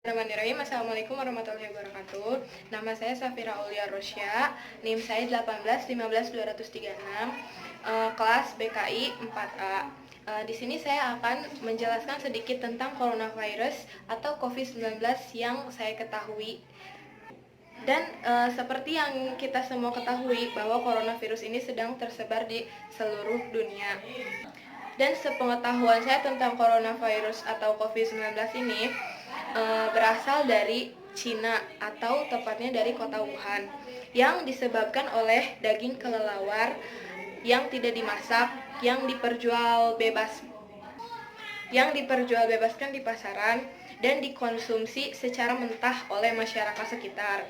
Bismillahirrahmanirrahim. Assalamualaikum warahmatullahi wabarakatuh. Nama saya Safira Aulia Rosya, NIM saya 1815236, kelas BKI 4A. Di sini saya akan menjelaskan sedikit tentang coronavirus atau COVID-19 yang saya ketahui. Dan seperti yang kita semua ketahui bahwa coronavirus ini sedang tersebar di seluruh dunia. Dan sepengetahuan saya tentang coronavirus atau COVID-19 ini berasal dari Cina atau tepatnya dari kota Wuhan, yang disebabkan oleh daging kelelawar yang tidak dimasak, yang diperjualbebaskan di pasaran dan dikonsumsi secara mentah oleh masyarakat sekitar.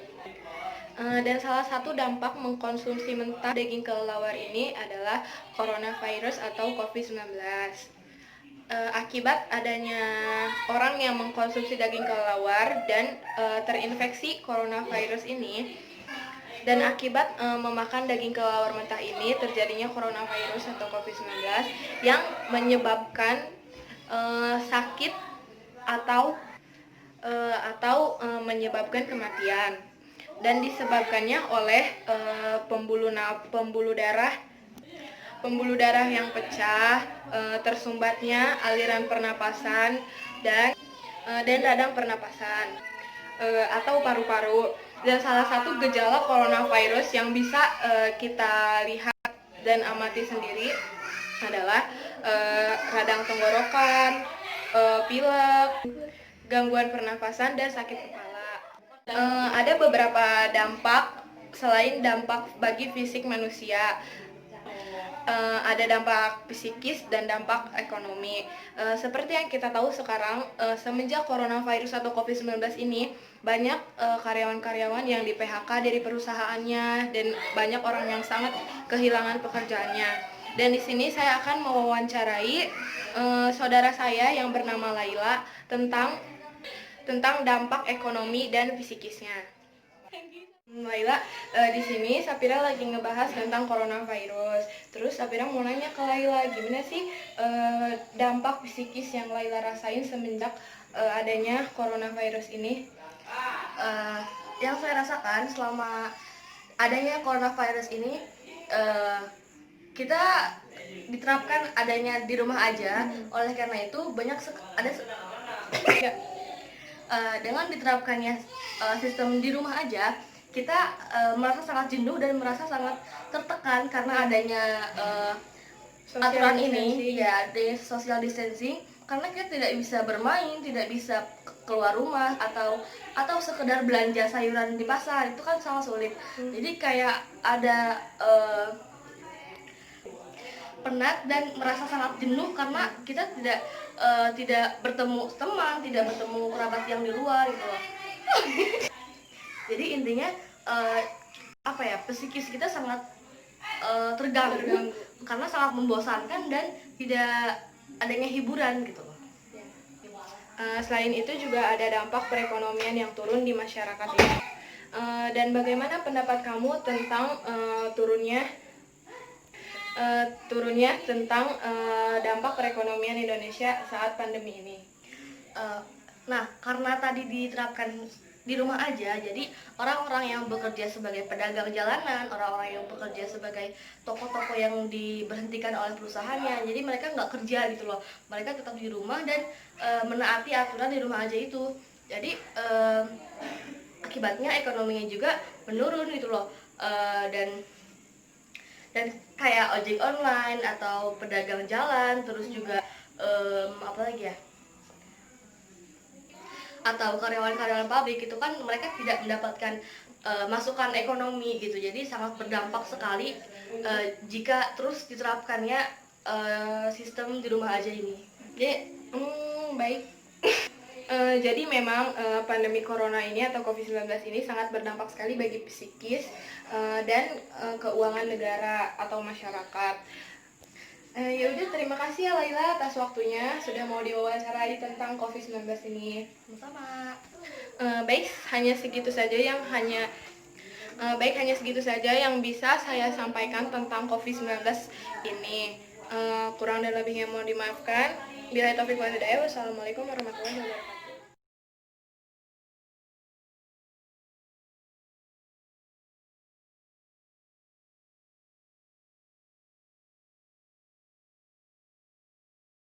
Dan salah satu dampak mengkonsumsi mentah daging kelelawar ini adalah coronavirus atau COVID-19. Akibat adanya orang yang mengkonsumsi daging kelelawar dan terinfeksi coronavirus ini, dan akibat memakan daging kelelawar mentah ini terjadinya coronavirus atau COVID-19 yang menyebabkan sakit atau menyebabkan kematian, dan disebabkannya oleh pembuluh darah yang pecah, tersumbatnya aliran pernapasan dan radang pernapasan atau paru-paru. Dan salah satu gejala coronavirus yang bisa kita lihat dan amati sendiri adalah radang tenggorokan, pilek, gangguan pernapasan, dan sakit kepala. Ada beberapa dampak selain dampak bagi fisik manusia. Ada dampak psikis dan dampak ekonomi. Seperti yang kita tahu sekarang, semenjak coronavirus atau COVID-19 ini, banyak karyawan-karyawan yang di PHK dari perusahaannya, dan banyak orang yang sangat kehilangan pekerjaannya. Dan di sini saya akan mewawancarai saudara saya yang bernama Laila tentang dampak ekonomi dan psikisnya. Laila, di sini Safira lagi ngebahas tentang coronavirus. Terus Safira mau nanya ke Laila, gimana sih dampak psikis yang Laila rasain semenjak adanya coronavirus ini? Yang saya rasakan selama adanya coronavirus ini, kita diterapkan adanya di rumah aja. Oleh karena itu dengan diterapkannya sistem di rumah aja, kita merasa sangat jenuh dan merasa sangat tertekan karena adanya aturan ini, ya, di social distancing. Karena kita tidak bisa bermain, tidak bisa keluar rumah atau sekedar belanja sayuran di pasar, itu kan sangat sulit. Jadi kayak ada penat dan merasa sangat jenuh karena kita tidak bertemu teman, tidak bertemu kerabat yang di luar gitu loh. Jadi intinya psikis kita sangat terganggu karena sangat membosankan dan tidak adanya hiburan gitu loh. Selain itu juga ada dampak perekonomian yang turun di masyarakat ini. Dan bagaimana pendapat kamu tentang turunnya tentang dampak perekonomian Indonesia saat pandemi ini? Nah, karena tadi diterapkan di rumah aja, jadi orang-orang yang bekerja sebagai pedagang jalanan, orang-orang yang bekerja sebagai toko-toko yang diberhentikan oleh perusahaannya, jadi mereka nggak kerja gitu loh. Mereka tetap di rumah dan menaati aturan di rumah aja itu. Jadi akibatnya ekonominya juga menurun gitu loh. Dan kayak ojek online atau pedagang jalan, terus juga atau karyawan-karyawan pabrik itu kan mereka tidak mendapatkan masukan ekonomi gitu. Jadi sangat berdampak sekali jika terus diterapkannya sistem di rumah aja ini. Baik. Jadi memang pandemi corona ini atau COVID-19 ini sangat berdampak sekali bagi psikis dan keuangan negara atau masyarakat. Ya udah, terima kasih ya Laila atas waktunya sudah mau diwawancarai tentang COVID-19 ini. Sama-sama. Baik, hanya segitu saja yang bisa saya sampaikan tentang COVID-19 ini. Kurang dan lebihnya mohon dimaafkan. Bila taufik wal hidayah. Wassalamualaikum warahmatullahi wabarakatuh.